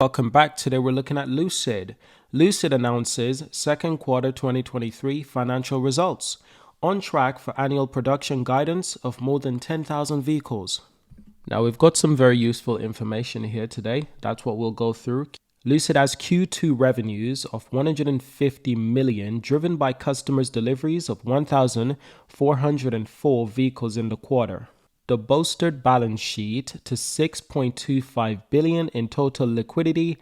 Welcome back. Today we're looking at Lucid. Lucid announces second quarter 2023 financial results. On track for annual production guidance of more than 10,000 vehicles. Now we've got some very useful information here today. That's what we'll go through. Lucid has Q2 revenues of 150 million, driven by customers' deliveries of 1,404 vehicles in the quarter. The bolstered balance sheet to 6.25 billion in total liquidity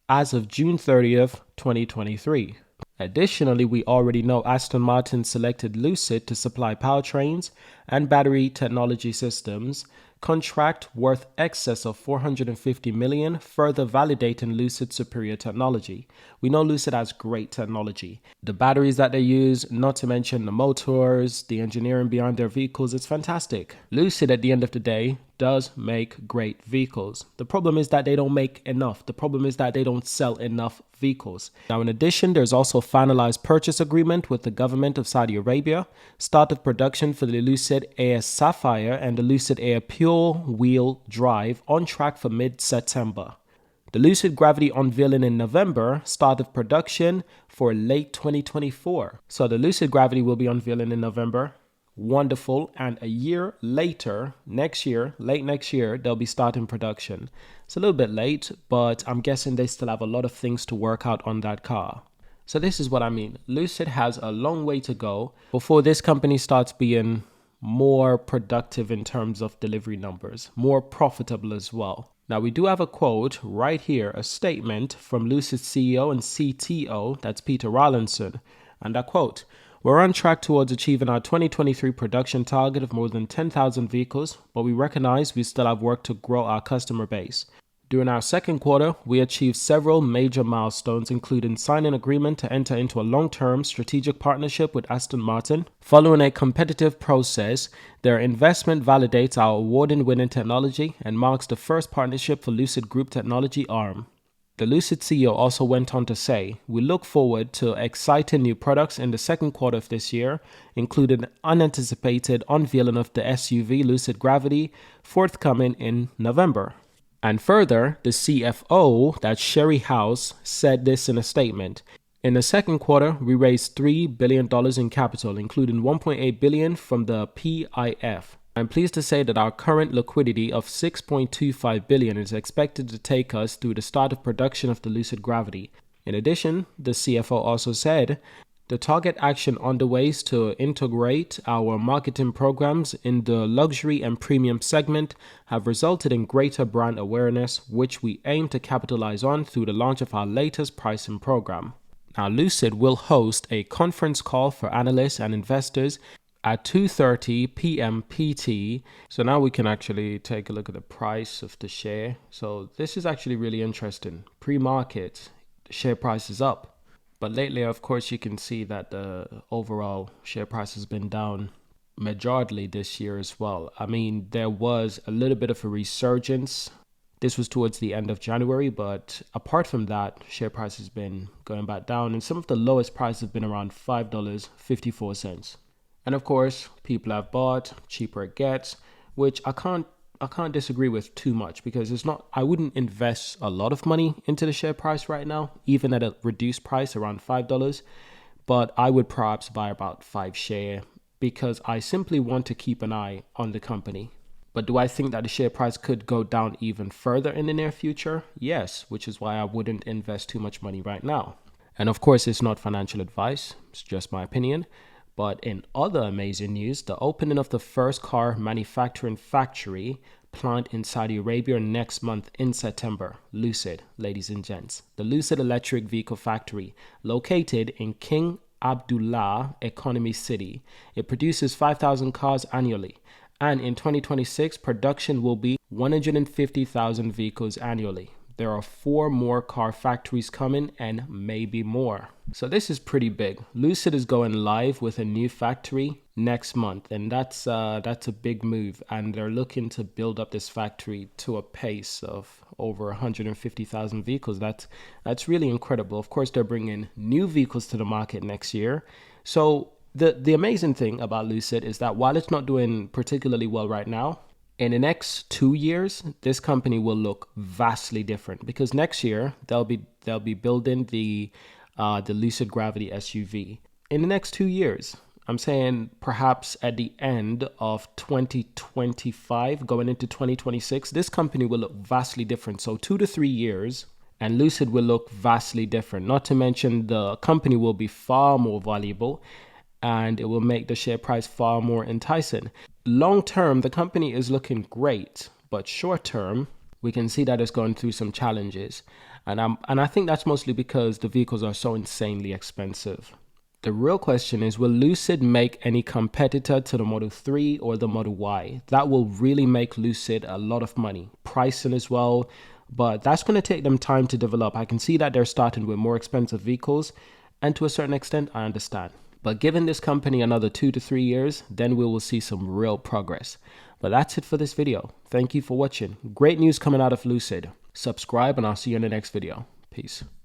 as of June 30th, 2023. Additionally, we already know Aston Martin selected Lucid to supply powertrains and battery technology systems, contract worth excess of 450 million, further validating Lucid's superior technology. We know Lucid has great technology. The batteries that they use, not to mention the motors, the engineering behind their vehicles, it's fantastic. Lucid, at the end of the day, does make great vehicles. The problem is that they don't make enough. The problem is that they don't sell enough vehicles. Now, in addition, there's also a finalized purchase agreement with the government of Saudi Arabia, start of production for the Lucid Air Sapphire and the Lucid Air Pure Wheel Drive on track for mid-September. The Lucid Gravity unveiling in November, start of production for late 2024. So the Lucid Gravity will be unveiling in November. Wonderful. And a year later, late next year, they'll be starting production. It's a little bit late, but I'm guessing they still have a lot of things to work out on that car. So this is what I mean. Lucid has a long way to go before this company starts being more productive in terms of delivery numbers, more profitable as well. Now, we do have a quote right here, a statement from Lucid's CEO and CTO, that's Peter Rawlinson. And that quote, "We're on track towards achieving our 2023 production target of more than 10,000 vehicles, but we recognize we still have work to grow our customer base. During our second quarter, we achieved several major milestones, including signing an agreement to enter into a long-term strategic partnership with Aston Martin. Following a competitive process, their investment validates our award-winning technology and marks the first partnership for Lucid Group technology arm." The Lucid CEO also went on to say, "We look forward to exciting new products in the second quarter of this year, including unanticipated unveiling of the SUV Lucid Gravity, forthcoming in November." And further, the CFO, that's Sherry House, said this in a statement. "In the second quarter, we raised $3 billion in capital, including $1.8 billion from the PIF. I'm pleased to say that our current liquidity of 6.25 billion is expected to take us through the start of production of the Lucid Gravity." In addition, the CFO also said, "The target action underway is to integrate our marketing programs in the luxury and premium segment have resulted in greater brand awareness, which we aim to capitalize on through the launch of our latest pricing program." Now, Lucid will host a conference call for analysts and investors at 2:30 p.m. PT. So now we can actually take a look at the price of the share. So this is actually really interesting. Pre-market, the share price is up. But lately, of course, you can see that the overall share price has been down majorly this year as well. I mean, there was a little bit of a resurgence. This was towards the end of January, but apart from that, share price has been going back down. And some of the lowest prices have been around $5.54. And of course, people have bought, cheaper it gets, which I can't disagree with too much, because I wouldn't invest a lot of money into the share price right now, even at a reduced price around $5, but I would perhaps buy about 5 share because I simply want to keep an eye on the company. But do I think that the share price could go down even further in the near future? Yes, which is why I wouldn't invest too much money right now. And of course, it's not financial advice, it's just my opinion. But in other amazing news, the opening of the first car manufacturing factory plant in Saudi Arabia next month in September. Lucid, ladies and gents. The Lucid Electric Vehicle Factory, located in King Abdullah Economy City. It produces 5,000 cars annually. And in 2026, production will be 150,000 vehicles annually. There are 4 more car factories coming and maybe more. So this is pretty big. Lucid is going live with a new factory next month, and that's a big move. And they're looking to build up this factory to a pace of over 150,000 vehicles. That's really incredible. Of course, they're bringing new vehicles to the market next year. So the amazing thing about Lucid is that while it's not doing particularly well right now, In the next 2 years, this company will look vastly different because next year they'll be building the Lucid Gravity SUV. In the next 2 years, I'm saying perhaps at the end of 2025, going into 2026, this company will look vastly different. So 2 to 3 years, and Lucid will look vastly different. Not to mention the company will be far more valuable and it will make the share price far more enticing. Long term, the company is looking great, but short term, we can see that it's going through some challenges. And I think that's mostly because the vehicles are so insanely expensive. The real question is, will Lucid make any competitor to the Model 3 or the Model Y? That will really make Lucid a lot of money. Pricing as well, but that's going to take them time to develop. I can see that they're starting with more expensive vehicles, and to a certain extent, I understand. But giving this company another 2 to 3 years, then we will see some real progress. But that's it for this video. Thank you for watching. Great news coming out of Lucid. Subscribe and I'll see you in the next video. Peace.